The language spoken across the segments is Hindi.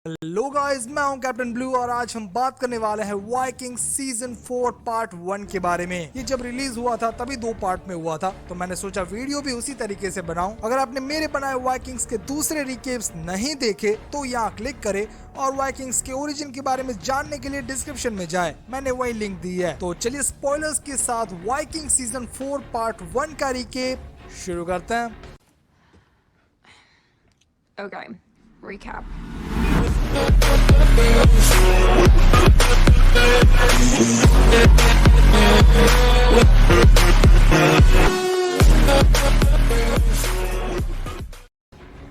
हेलो गाइस, मैं हूं कैप्टन ब्लू और आज हम बात करने वाले हैं वाइकिंग्स सीजन 4 पार्ट 1 के बारे में। ये जब रिलीज हुआ था तभी 2 पार्ट में हुआ था, तो मैंने सोचा वीडियो भी उसी तरीके से बनाऊं। अगर आपने मेरे बनाए वाइकिंग्स के दूसरे रिकेप्स नहीं देखे तो यहाँ क्लिक करे और वाइकिंग्स के ओरिजिन के बारे में जानने के लिए डिस्क्रिप्शन में जाए, मैंने वही लिंक दी है। तो चलिए स्पॉयलर्स के साथ वाइकिंग सीजन 4 पार्ट 1 का रिकेप शुरू करते हैं। Okay, recap.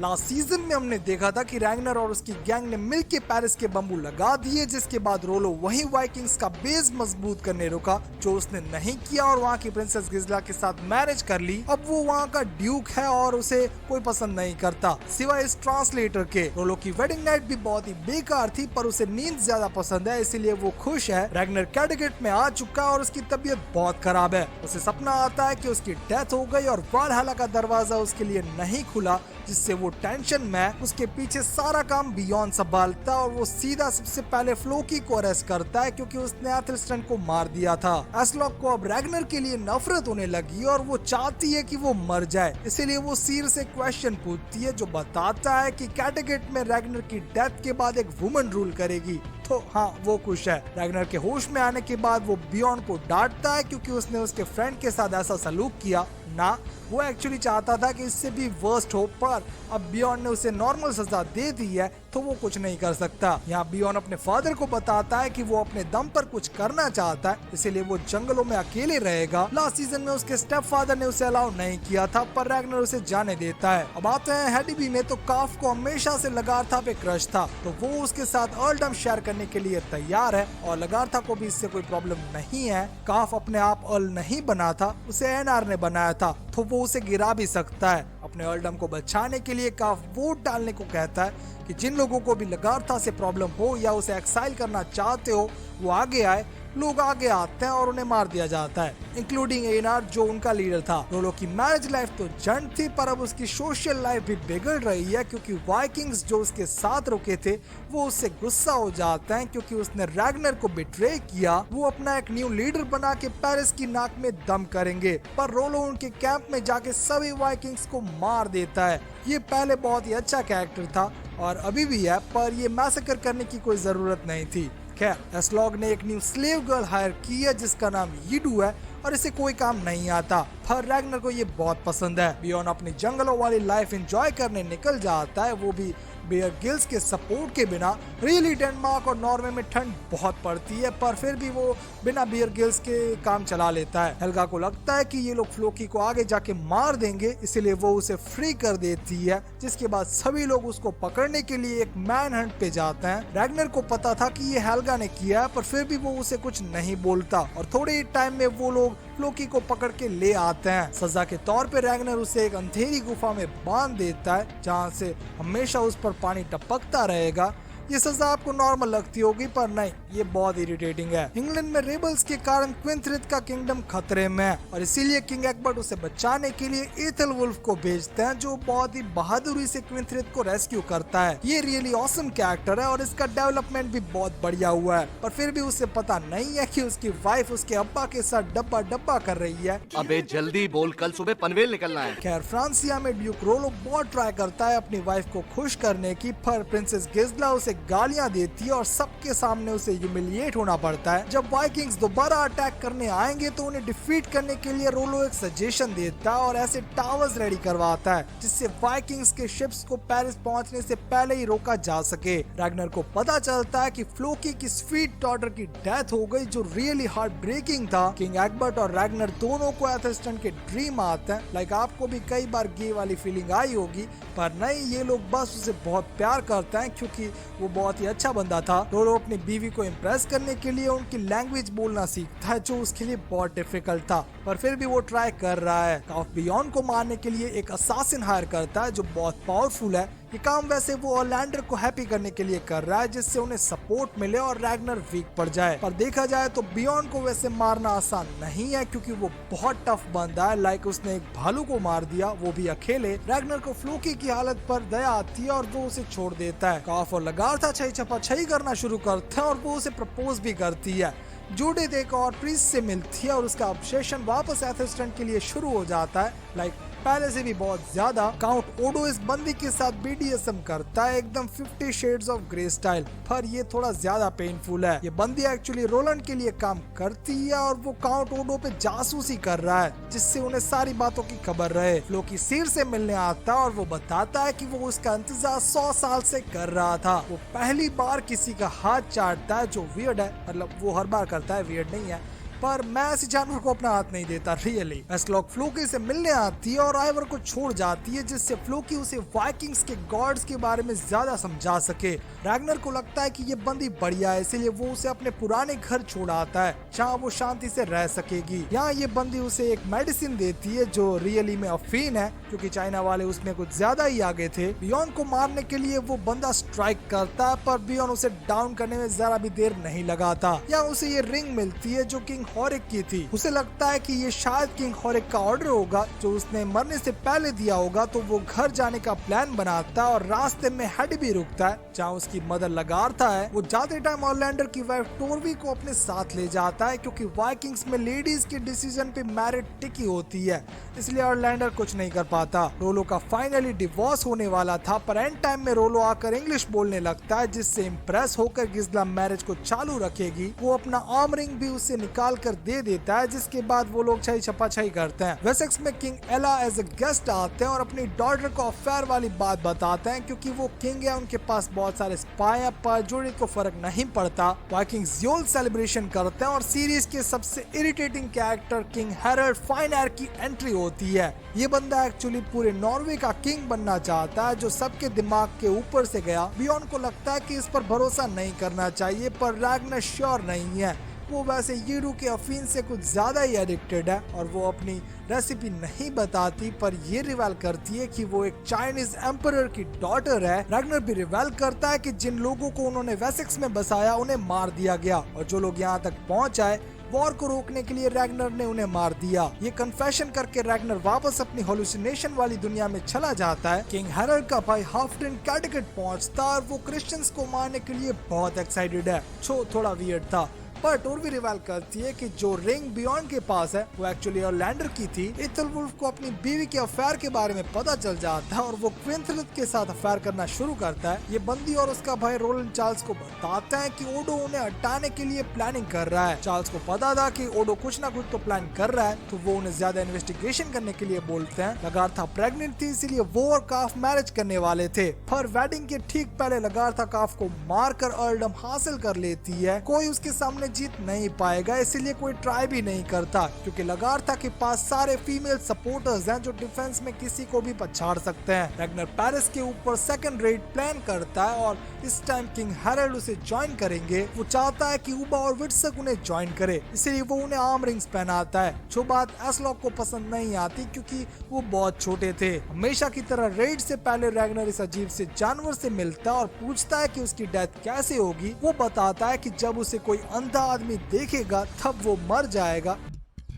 लास्ट सीजन में हमने देखा था कि रैग्नर और उसकी गैंग ने मिलकर पेरिस के बम्बू लगा दिए, जिसके बाद रोलो वही वाइकिंग्स का बेस मजबूत करने रुका, जो उसने नहीं किया और वहाँ की प्रिंसेस गिजला के साथ मैरिज कर ली। अब वो वहाँ का ड्यूक है और उसे कोई पसंद नहीं करता सिवाय इस ट्रांसलेटर के। रोलो की वेडिंग नाइट भी बहुत ही बेकार थी, पर उसे नींद ज्यादा पसंद है, इसीलिए वो खुश है। रैग्नर कैटगेट में आ चुका है और उसकी तबीयत बहुत खराब है। उसे सपना आता है कि उसकी डेथ हो गई और वालहला का दरवाजा उसके लिए नहीं खुला, जिससे वो टेंशन में उसके पीछे सारा काम बियॉन्ड संभालता और वो सीधा सबसे पहले फ्लोकी को अरेस्ट करता है, क्योंकि उसने एथेल्स्टन को मार दिया था। एस्लॉक को अब रैग्नर के लिए नफरत होने लगी और वो चाहती है कि वो मर जाए, इसीलिए वो सीर से क्वेश्चन पूछती है, जो बताता है कि कैटगेट में रैग्नर की डेथ के बाद एक वुमन रूल करेगी। तो हाँ, वो खुश है। रैग्नर के होश में आने के बाद वो बियॉन्ड को डांटता है, क्योंकि उसने उसके फ्रेंड के साथ ऐसा सलूक किया ना। वो एक्चुअली चाहता था कि इससे भी वर्स्ट हो, पर अब बियॉन्ड ने उसे नॉर्मल सजा दे दी है, तो वो कुछ नहीं कर सकता। यहाँ बियॉन्ड अपने फादर को बताता है कि वो अपने दम पर कुछ करना चाहता है, इसीलिए वो जंगलों में अकेले रहेगा। लास्ट सीजन में उसके स्टेप फादर ने उसे अलाउ नहीं किया था, पर रैग्नर उसे जाने देता है। अब आते हैं हेडीबी में, तो काफ को हमेशा से लगार्था पे क्रश था, तो वो उसके साथ अर्लडम शेयर करने के लिए तैयार है और लगार्था को भी इससे कोई प्रॉब्लम नहीं है। काफ अपने आप अर्ल नहीं बना था, उसे एनआर ने बनाया था, तो वो उसे गिरा भी सकता है। अपने अर्लडम को बचाने के लिए काफ वोट डालने को कहता है कि जिन लोगों को भी लगार्था से प्रॉब्लम हो या उसे एक्साइल करना चाहते हो वो आगे आए। लोग आगे आते हैं और उन्हें मार दिया जाता है, इंक्लूडिंग एनार, जो उनका लीडर था। रोलो की मैरिज लाइफ तो जंड थी, पर अब उसकी सोशल लाइफ भी बिगड़ रही है, क्योंकि वाइकिंग्स जो उसके साथ रुके थे वो उससे गुस्सा हो जाते हैं, क्योंकि उसने रैग्नर को बिट्रे किया। वो अपना एक न्यू लीडर बना के पेरिस की नाक में दम करेंगे, पर रोलो उनके कैंप में जाके सभी वाइकिंग्स को मार देता है। ये पहले बहुत ही अच्छा कैरेक्टर था और अभी भी है, पर ये मैसेकर करने की कोई जरूरत नहीं थी। खैर, एस्लॉग ने एक न्यू स्लेव गर्ल हायर की है जिसका नाम यीडू है और इसे कोई काम नहीं आता, पर रैग्नर को ये बहुत पसंद है। बियॉन्ड अपनी जंगलों वाली लाइफ एंजॉय करने निकल जाता है, वो भी बियर गिल्स के सपोर्ट के बिना। रियली डेनमार्क और नॉर्वे में ठंड बहुत पड़ती है, पर फिर भी वो बिना बियर गिल्स के काम चला लेता है। हेल्गा को लगता है कि ये लोग फ्लोकी को आगे जाके मार देंगे, इसीलिए वो उसे फ्री कर देती है, जिसके बाद सभी लोग उसको पकड़ने के लिए एक मैन हंट पे जाते हैं। रैग्नर को पता था कि ये हेल्गा ने किया है, पर फिर भी वो उसे कुछ नहीं बोलता और थोड़े ही टाइम में वो लोग फ्लोकी को पकड़ के ले आते हैं। सजा के तौर पे रैग्नर उसे एक अंधेरी गुफा में बांध देता है, जहाँ से हमेशा उस पर पानी टपकता रहेगा। ये सजा आपको नॉर्मल लगती होगी, पर नहीं, ये बहुत इरिटेटिंग है। इंग्लैंड में रेबल्स के कारण क्विंथरिथ का किंगडम खतरे में है और इसीलिए किंग एक्बर्ट उसे बचाने के लिए एथल वुल्फ को भेजते हैं, जो बहुत ही बहादुरी से क्विंथरिथ को रेस्क्यू करता है। ये रियली ऑसम कैरेक्टर है और इसका डेवलपमेंट भी बहुत बढ़िया हुआ है, पर फिर भी उसे पता नहीं है कि उसकी वाइफ उसके अब्बा के साथ डब्बा डब्बा कर रही है। अबे जल्दी बोल, कल सुबह पनवेल निकलना है। खैर, फ्रांसिया में ड्यूक रोलो बहुत ट्राई करता है अपनी वाइफ को खुश करने की, पर प्रिंसेस गिजला उसे गालियां देती है और सबके सामने उसे ह्यूमिलिएट होना पड़ता है। जब वाइकिंग्स दोबारा अटैक करने आएंगे तो उन्हें डिफीट करने के लिए रोलो एक सजेशन देता है और ऐसे टावर्स रेडी करवाता है, जिससे वाइकिंग्स के शिप्स को पेरिस पहुंचने से पहले ही रोका जा सके। रैग्नर को पता चलता है कि फ्लोकी की स्वीट डॉटर की डेथ हो गई, जो रियली हार्ट ब्रेकिंग था। किंग एक्बर्ट और रैग्नर दोनों को एथेल्स्टन के ड्रीम आते हैं। लाइक आपको भी कई बार गे वाली फीलिंग आई होगी, पर नहीं, ये लोग बस उसे बहुत प्यार करते हैं, क्योंकि वो बहुत ही अच्छा बंदा था। रोलो अपनी बीवी को इम्प्रेस करने के लिए उनकी लैंग्वेज बोलना सीखता है, जो उसके लिए बहुत डिफिकल्ट था, पर फिर भी वो ट्राई कर रहा है। काफ बियॉन्ड को मारने के लिए एक असासिन हायर करता है, जो बहुत पावरफुल है, ये काम वैसे वो ऑरलैंडर को हैप्पी करने के लिए कर रहा है, जिससे उन्हें सपोर्ट मिले और रैग्नर वीक पड़ जाए। पर देखा जाए तो बियॉन को वैसे मारना आसान नहीं है, क्योंकि वो बहुत टफ बंदा है। लाइक उसने एक भालू को मार दिया, वो भी अकेले। रैग्नर को फ्लोकी की हालत पर दया आती है और वो उसे छोड़ देता है। काफ और लगार्था छई छपा छई करना शुरू करते हैं और वो उसे प्रपोज भी करती है। जूडिथ एक और प्रीस्ट से मिलती है और उसका ऑब्सेशन वापस एथेल्स्टन के लिए शुरू हो जाता है। लाइक पहले से भी बहुत ज्यादा। काउंट ओडो इस बंदी के साथ BDSM करता है, एकदम 50 शेड्स ऑफ ग्रे स्टाइल। पर ये थोड़ा ज्यादा पेनफुल है। ये बंदी एक्चुअली रोलैंड के लिए काम करती है और वो काउंट ओडो पे जासूसी कर रहा है, जिससे उन्हें सारी बातों की खबर रहे। फ्लोकी सिर से मिलने आता है और वो बताता है कि वो उसका इंतजार 100 साल से कर रहा था। वो पहली बार किसी का हाथ चाटता है, जो वियर्ड है। मतलब वो हर बार करता है, वियर्ड नहीं है। पर मैं ऐसे जानवर को अपना हाथ नहीं देता रियली। एस्लॉक फ्लोकी से मिलने आती है और आइवर को छोड़ जाती है, जिससे फ्लोकी उसे वाइकिंग्स के गॉड्स के बारे में ज्यादा समझा सके। रैग्नर को लगता है कि ये बंदी बढ़िया है, इसलिए वो उसे अपने पुराने घर छोड़ आता है, जहाँ वो शांति से रह सकेगी। यहाँ ये बंदी उसे एक मेडिसिन देती है जो रियली में अफीन है, क्योंकि चाइना वाले उसमें कुछ ज्यादा ही आगे थे। बियॉन को मारने के लिए वो बंदा स्ट्राइक करता है, पर बियॉन उसे डाउन करने में जरा भी देर नहीं लगाता। यहाँ उसे ये रिंग मिलती है जो किंग हॉरिक की थी। उसे लगता है कि ये शायद किंग हॉरिक का ऑर्डर होगा, जो उसने मरने से पहले दिया होगा। तो वो घर जाने का प्लान बनाता है और रास्ते में हेड भी रुकता है, जहाँ उसकी मदर लगार्था है। वो जाते टाइम ऑरलैंडर की वाइफ टोरवी को अपने साथ ले जाता है, क्योंकि वाइकिंग्स में लेडीज के डिसीजन पे मैरिज टिकी होती है, इसलिए ऑरलैंडर कुछ नहीं कर पाता। रोलो का फाइनली डिवोर्स होने वाला था, पर एंड टाइम में रोलो आकर इंग्लिश बोलने लगता है, जिससे इम्प्रेस होकर गिस्ला मैरिज को चालू रखेगी। वो अपना आर्म रिंग भी उससे निकाल कर दे देता है, जिसके बाद वो लोग छई छपा छई करते हैं। वेसेक्स में किंग एला एज ए गेस्ट आते हैं और अपनी डॉटर को अफेयर वाली बात बताते हैं, क्योंकि वो किंग है, उनके पास बहुत सारे स्पाई है। पर जूडिथ को फर्क नहीं पड़ता। वाइकिंग्स योल सेलिब्रेशन करते हैं और सीरीज के सबसे इरिटेटिंग कैरेक्टर किंग हैरल्ड फाइनआयर की एंट्री होती है। ये बंदा एक्चुअली पूरे नॉर्वे का किंग बनना चाहता है, जो सबके दिमाग के ऊपर से गया। बियॉन को लगता है कि इस पर भरोसा नहीं करना चाहिए, पर रैग्नर श्योर नहीं है। वो वैसे यीरू के अफीन से कुछ ज्यादा ही एडिक्टेड है और वो अपनी रेसिपी नहीं बताती, पर ये रिवेल करती है कि वो एक चाइनीज एम्परर की डॉटर है। रैग्नर भी रिवेल करता है कि जिन लोगों को उन्होंने वेसेक्स में बसाया उन्हें मार दिया गया, और जो लोग यहाँ तक पहुँच आए वॉर को रोकने के लिए रैग्नर ने उन्हें मार दिया। ये कन्फेशन करके रैग्नर वापस अपनी हेलुसिनेशन वाली दुनिया में चला जाता है। किंग हैरल्ड का भाई हाफडेन कैटगट पहुंचता और वो क्रिश्चियंस को मारने के लिए बहुत एक्साइटेड है, जो थोड़ा वियर्ड था। पर टोरवी रिवेल करती है कि जो रिंग बियॉन के पास है वो एक्चुअली ऑरलैंडर की थी। एथेलवुल्फ को अपनी बीवी के अफेयर के बारे में पता चल जाता है और वो क्विंथलिथ के साथ अफेयर करना शुरू करता है। ये बंदी और उसका भाई रोलैंड चार्ल्स को बताता है कि ओडो उन्हें हटाने के लिए प्लानिंग कर रहा है। चार्ल्स को पता था कि ओडो कुछ ना कुछ तो प्लान कर रहा है, तो वो उन्हें ज्यादा इन्वेस्टिगेशन करने के लिए बोलते हैं। लगार्था प्रेग्नेंट थी, इसीलिए वो और काफ मैरिज करने वाले थे। पर वेडिंग के ठीक पहले लगार्था काफ को मारकर अर्लडम हासिल कर लेती है। कोई उसके सामने जीत नहीं पाएगा, इसीलिए कोई ट्राई भी नहीं करता, क्योंकि लगार्था के पास सारे फीमेल सपोर्टर्स हैं जो डिफेंस में किसी को भी पछाड़ सकते हैं। रैग्नर पेरिस के ऊपर सेकंड रेड प्लान करता है और इस टाइम किंग हैरल्ड उसे ज्वाइन करेंगे। वो चाहता है कि उबा और विट्सक उन्हें ज्वाइन करे, इसलिए वो उन्हें आर्म रिंग्स पहनाता है, जो बात एस्लॉक को पसंद नहीं आती, क्योंकि वो बहुत छोटे थे। हमेशा की तरह रेड से पहले रैग्नर इस अजीब से जानवर से मिलता है और पूछता है कि उसकी डेथ कैसे होगी। वो बताता है कि जब उसे कोई अंधा आदमी देखेगा तब वो मर जाएगा।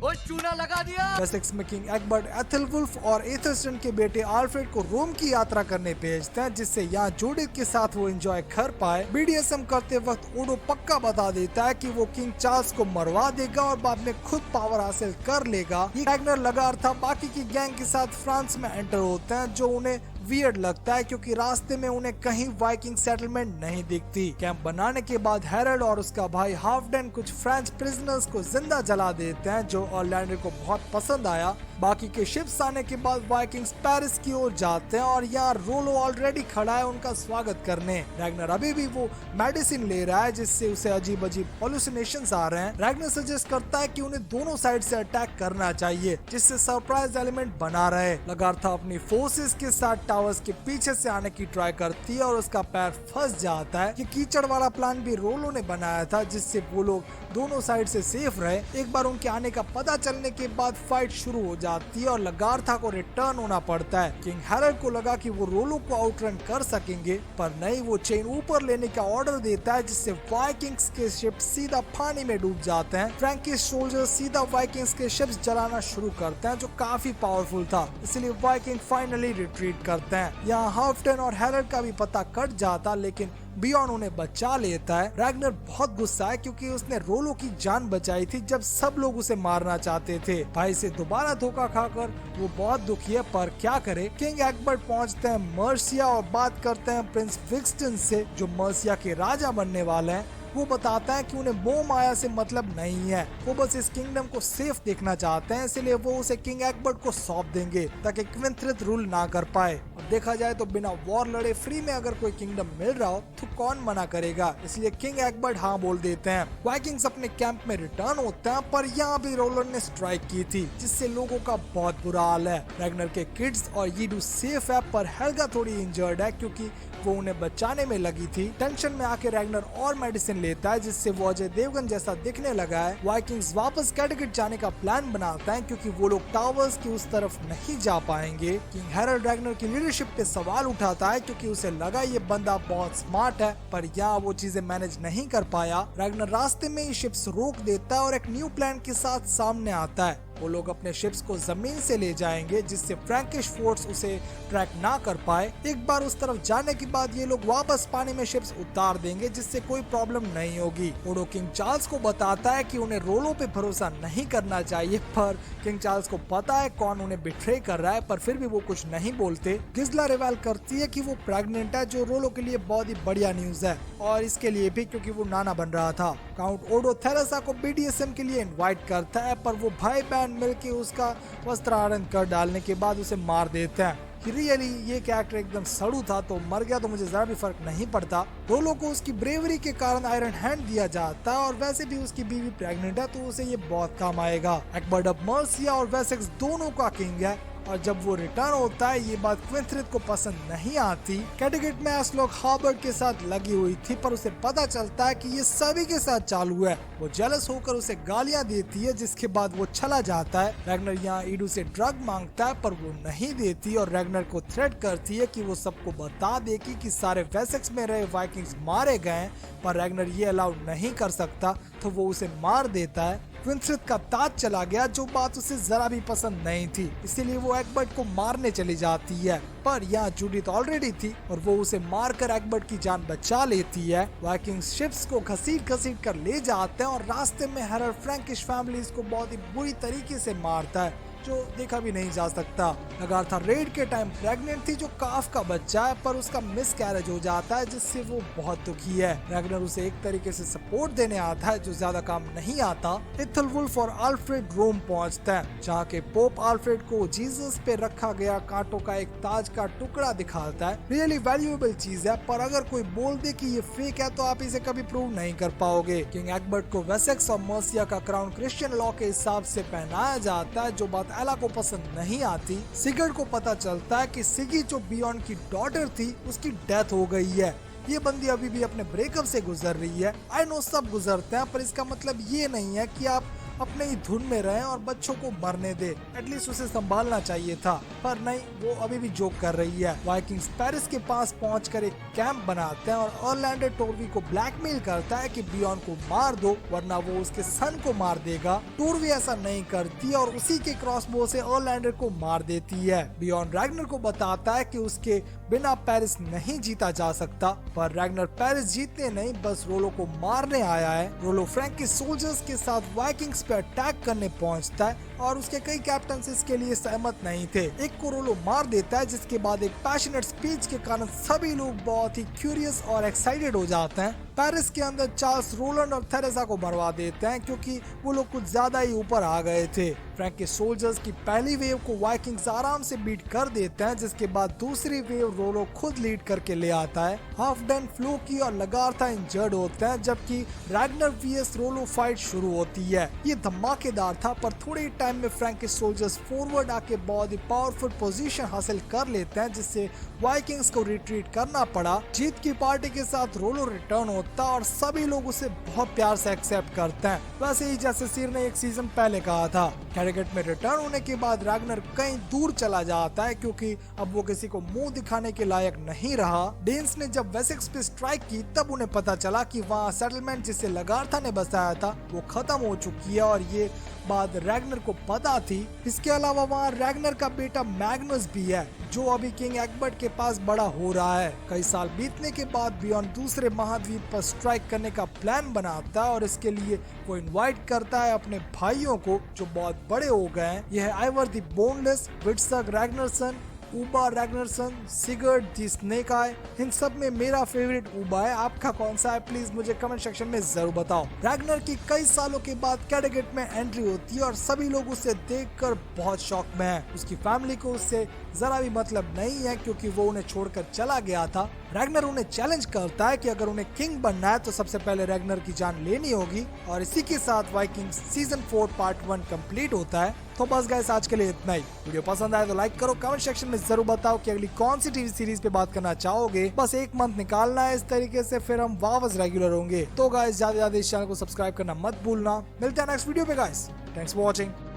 ओ चूना लगा दिया। वेसेक्स में किंग एग्बर्ट एथेलवुल्फ और एथेल्स्टन के बेटे आल्फ्रेड को रोम की यात्रा करने भेजते हैं, जिससे यहाँ जूडिथ के साथ वो एंजॉय कर पाए। BDSM करते वक्त ओडो पक्का बता देता है कि वो किंग चार्ल्स को मरवा देगा और बाद में खुद पावर हासिल कर लेगा। ये रैग्नर लगार्था बाकी की गैंग के साथ फ्रांस में एंटर होते हैं, जो उन्हें वियर्ड लगता है, क्योंकि रास्ते में उन्हें कहीं वाइकिंग सेटलमेंट नहीं दिखती। कैंप बनाने के बाद हैरल्ड और उसका भाई हाफडेन कुछ फ्रेंच प्रिजनर्स को जिंदा जला देते हैं, जो ऑरलैंडर को बहुत पसंद आया। बाकी के शिप्स आने के बाद वाइकिंग्स पेरिस की ओर जाते हैं और यहाँ रोलो ऑलरेडी खड़ा है उनका स्वागत करने। रैग्नर अभी भी वो मेडिसिन ले रहा है, जिससे उसे अजीब अजीब हेलुसिनेशंस आ रहे हैं। रैग्नर सजेस्ट करता है कि उन्हें दोनों साइड से अटैक करना चाहिए, जिससे सरप्राइज एलिमेंट बना रहे। लगार्था अपनी फोर्सेस के साथ टावर्स के पीछे से आने की ट्राई करती है और उसका पैर फंस जाता है। ये कीचड़ वाला प्लान भी रोलो ने बनाया था, जिससे वो लोग दोनों साइड से सेफ रहे। एक बार उनके आने का पता चलने के बाद फाइट शुरू हो जाती है और लगार्था को रिटर्न होना पड़ता है। किंग हैरल्ड को लगा कि वो रोलो को आउटरन कर सकेंगे, पर नहीं, वो चेन ऊपर लेने का ऑर्डर देता है, जिससे वाइकिंग्स के शिप सीधा पानी में डूब जाते हैं। फ्रैंकिश सोल्जर्स सीधा वाइकिंग्स के शिप्स जलाना शुरू करते हैं, जो काफी पावरफुल था, इसलिए वाइकिंग फाइनली रिट्रीट करते हैं। यहाँ हाल्फडन और हैरल्ड का भी पता कट जाता, लेकिन बियॉन उन्हें बचा लेता है। रैग्नर बहुत गुस्सा है क्योंकि उसने रोलो की जान बचाई थी जब सब लोग उसे मारना चाहते थे। भाई से दोबारा धोखा खाकर वो बहुत दुखी है, पर क्या करे। किंग एग्बर्ट पहुंचते हैं मर्सिया और बात करते हैं प्रिंस विक्सटन से, जो मर्सिया के राजा बनने वाले हैं। वो बताता है कि उन्हें मोह माया से मतलब नहीं है, वो बस इस किंगडम को सेफ देखना चाहते हैं, इसलिए वो उसे किंग एग्बर्ट को सौंप देंगे ताकि क्विंथ्रिथ रूल ना कर पाए। अब देखा जाए तो बिना वॉर लड़े फ्री में अगर कोई किंगडम मिल रहा हो तो कौन मना करेगा, इसलिए किंग एग्बर्ट हाँ बोल देते हैं। वाइकिंग्स अपने कैंप में रिटर्न होते हैं, पर यहाँ भी रोलर ने स्ट्राइक की थी, जिससे लोगों का बहुत बुरा हाल है। रैग्नर के किड्स और यीडू सेफ है, पर हेल्गा थोड़ी इंजर्ड है क्योंकि वो उन्हें बचाने में लगी थी। टेंशन में आके रैग्नर और मेडिसिन लेता है, जिससे वो अजय देवगन जैसा दिखने लगा है। वाइकिंग्स वापस कैटगेट जाने का प्लान बनाता है क्योंकि वो लोग टावर्स की उस तरफ नहीं जा पाएंगे। किंग हैरल्ड रैग्नर की लीडरशिप पे सवाल उठाता है क्योंकि उसे लगा ये बंदा बहुत स्मार्ट है, पर यहाँ वो चीजें मैनेज नहीं कर पाया। रैग्नर रास्ते में ही शिप्स रोक देता है और एक न्यू प्लान के साथ सामने आता है। वो लोग अपने शिप्स को जमीन से ले जाएंगे, जिससे फ्रैंकिश फोर्स उसे ट्रैक ना कर पाए। एक बार उस तरफ जाने के बाद ये लोग वापस पानी में शिप्स उतार देंगे, जिससे कोई प्रॉब्लम नहीं होगी। ओडो किंग चार्ल्स को बताता है कि उन्हें रोलो पे भरोसा नहीं करना चाहिए, पर किंग चार्ल्स को पता है कौन उन्हें बिट्रे कर रहा है, पर फिर भी वो कुछ नहीं बोलते। गिस्ला रिवाल करती है कि वो प्रेग्नेंट है, जो रोलो के लिए बहुत ही बढ़िया न्यूज है, और इसके लिए भी क्योंकि वो नाना बन रहा था। काउंट ओडो थेरेसा को BDSM के लिए इनवाइट करता है, पर वो भाई बहन मिलके उसका वस्त्राहरण कर डालने के बाद उसे मार देते हैं। रियली ये कैरेक्टर एकदम सड़ू था, तो मर गया तो मुझे जरा भी फर्क नहीं पड़ता। रोलो को उसकी ब्रेवरी के कारण आयरन हैंड दिया जाता है, और वैसे भी उसकी बीवी प्रेग्नेंट है, तो उसे ये बहुत काम आएगा। एग्बर्ट अब मर्सिया और वेसेक्स दोनों का किंग है, और जब वो रिटर्न होता है ये बात क्विंथ्रिथ को पसंद नहीं आती। कैटगेट में एस्लॉग हार्बर्ड के साथ लगी हुई थी, पर उसे पता चलता है कि ये सभी के साथ चालू है। वो जेलस होकर उसे गालियां देती है, जिसके बाद वो चला जाता है। रैग्नर यहाँ ईडू से ड्रग मांगता है, पर वो नहीं देती और रैग्नर को थ्रेट करती है कि वो सबको बता देगी कि सारे वेसेक्स में रहे वाइकिंग्स मारे गए, पर रैग्नर ये अलाउ नहीं कर सकता, तो वो उसे मार देता है। क्विंथ्रिथ का ताज चला गया, जो बात उसे जरा भी पसंद नहीं थी, इसीलिए वो एग्बर्ट को मारने चली जाती है, पर यहाँ जूडिथ ऑलरेडी थी और वो उसे मारकर एग्बर्ट की जान बचा लेती है। वाइकिंग शिप्स को घसीट कर ले जाते हैं, और रास्ते में हैरल्ड फ्रैंकिश फैमिलीज को बहुत ही बुरी तरीके से मारता है, जो देखा भी नहीं जा सकता। लगार्था रेड के टाइम प्रेग्नेंट थी, जो काफ का बच्चा है, पर उसका मिस कैरेज हो जाता है, जिससे वो बहुत दुखी है। रैग्नर उसे एक तरीके से सपोर्ट देने आता है, जो ज्यादा काम नहीं आता। एथलवुल्फ और आल्फ्रेड रोम पहुंचते हैं, जहाँ के पोप आल्फ्रेड को जीसस पे रखा गया कांटों का एक ताज का टुकड़ा दिखाता है। रियली वैल्यूएबल चीज है, पर अगर कोई बोल दे कि ये फेक है तो आप इसे कभी प्रूव नहीं कर पाओगे। किंग एग्बर्ट को वेसेक्स और मर्सिया का क्राउन क्रिश्चियन लॉ के हिसाब से पहनाया जाता है, जो बात एला को पसंद नहीं आती। सिगर्ड को पता चलता है कि सिगी जो बियॉन की डॉटर थी उसकी डेथ हो गई है। ये बंदी अभी भी अपने ब्रेकअप से गुजर रही है। आई नो सब गुजरते हैं, पर इसका मतलब ये नहीं है कि आप अपने ही धुन में रहें और बच्चों को मरने दे। एटलीस्ट उसे संभालना चाहिए था, पर नहीं, वो अभी भी जोक कर रही है। वाइकिंग्स पेरिस के पास पहुंचकर एक कैंप बनाते हैं और ऑरलैंडो टोरवी को ब्लैकमेल करता है कि बियॉन को मार दो, वरना वो उसके सन को मार देगा। टोरवी ऐसा नहीं करती और उसी के क्रॉसबो से ऑरलैंडो को मार देती है। बियॉन रैग्नर को बताता है कि उसके बिना पेरिस नहीं जीता जा सकता, पर रैग्नर पेरिस जीतने नहीं, बस रोलो को मारने आया है। रोलो फ्रैंक के सोल्जर्स के साथ वाइकिंग्स पे अटैक करने पहुंचता है, और उसके कई कैप्टन इसके लिए सहमत नहीं थे। एक को रोलो मार देता है, जिसके बाद एक पैशनेट स्पीच के कारण सभी लोग बहुत ही क्यूरियस और एक्साइटेड हो जाते हैं। पेरिस के अंदर चार्ल्स रोलैंड और थेरेसा को मरवा देते हैं, क्योंकि वो लोग कुछ ज्यादा ही ऊपर आ गए थे। फ्रैंक के सोल्जर्स की पहली वेव को वाइकिंग्स आराम से बीट कर देते हैं, जिसके बाद दूसरी वेव रोलो खुद लीड करके ले आता है। हाल्फडन, फ्लोकी और लगार्था इंजर्ड होते हैं, जबकि रैग्नर वीएस रोलो फाइट शुरू होती है। ये धमाकेदार था, पर थोड़े टाइम में फ्रैंक के सोल्जर्स फॉरवर्ड आके बहुत ही पावरफुल पोजीशन हासिल कर लेते हैं, जिससे वाइकिंग्स को रिट्रीट करना पड़ा। जीत की पार्टी के साथ रोलो रिटर्न होता और सभी लोग उसे बहुत प्यार से एक्सेप्ट करते हैं, वैसे ही जैसे सिर ने एक सीजन पहले कहा था। कैरेगेट में रिटर्न होने के बाद रैग्नर कहीं दूर चला जाता है क्योंकि अब वो किसी को मुंह दिखाने के लायक नहीं रहा। डेन्स ने जब वेसेक्स पे स्ट्राइक की तब उन्हें पता चला कि वहाँ सेटलमेंट जिसे लगार्था ने बसाया था वो खत्म हो चुकी है और ये बात रैग्नर को पता थी। इसके अलावा वहाँ रैग्नर का बेटा मैग्नस भी है जो अभी किंग एग्बर्ट के पास बड़ा हो रहा है। कई साल बीतने के बाद बियॉन दूसरे महाद्वीप पर स्ट्राइक करने का प्लान बनाता है और इसके लिए वो इनवाइट करता है अपने भाइयों को जो बहुत बड़े हो गए हैं। यह है Ivar the Boneless, Hvitserk Ragnarsson, Ubbe Ragnarsson, Sigurd the Snake Eye. इन सब में मेरा फेवरेट ऊबा है। आपका कौन सा है प्लीज मुझे कमेंट सेक्शन में जरूर बताओ। रैग्नर की कई सालों के बाद कैरेगेट में एंट्री होती है और सभी लोग उसे देखकर बहुत शॉक में हैं। उसकी फैमिली को उससे जरा भी मतलब नहीं है क्योंकि वो उन्हें छोड़कर चला गया था। रैग्नर उन्हें चैलेंज करता है कि अगर उन्हें किंग बनना है तो सबसे पहले रैग्नर की जान लेनी होगी और इसी के साथ वाइकिंग्स सीजन 4 पार्ट 1 कंप्लीट होता है। तो बस गाइस आज के लिए इतना ही। वीडियो पसंद आए तो लाइक करो, कमेंट सेक्शन में जरूर बताओ कि अगली कौन सी टीवी सीरीज पे बात करना चाहोगे। बस एक मंथ निकालना है इस तरीके से, फिर हम वापस रेगुलर होंगे। तो गाइस ज्यादा इस चैनल को सब्सक्राइब करना मत भूलना। मिलते हैं नेक्स्ट वीडियो पे गाइस। Thanks for watching.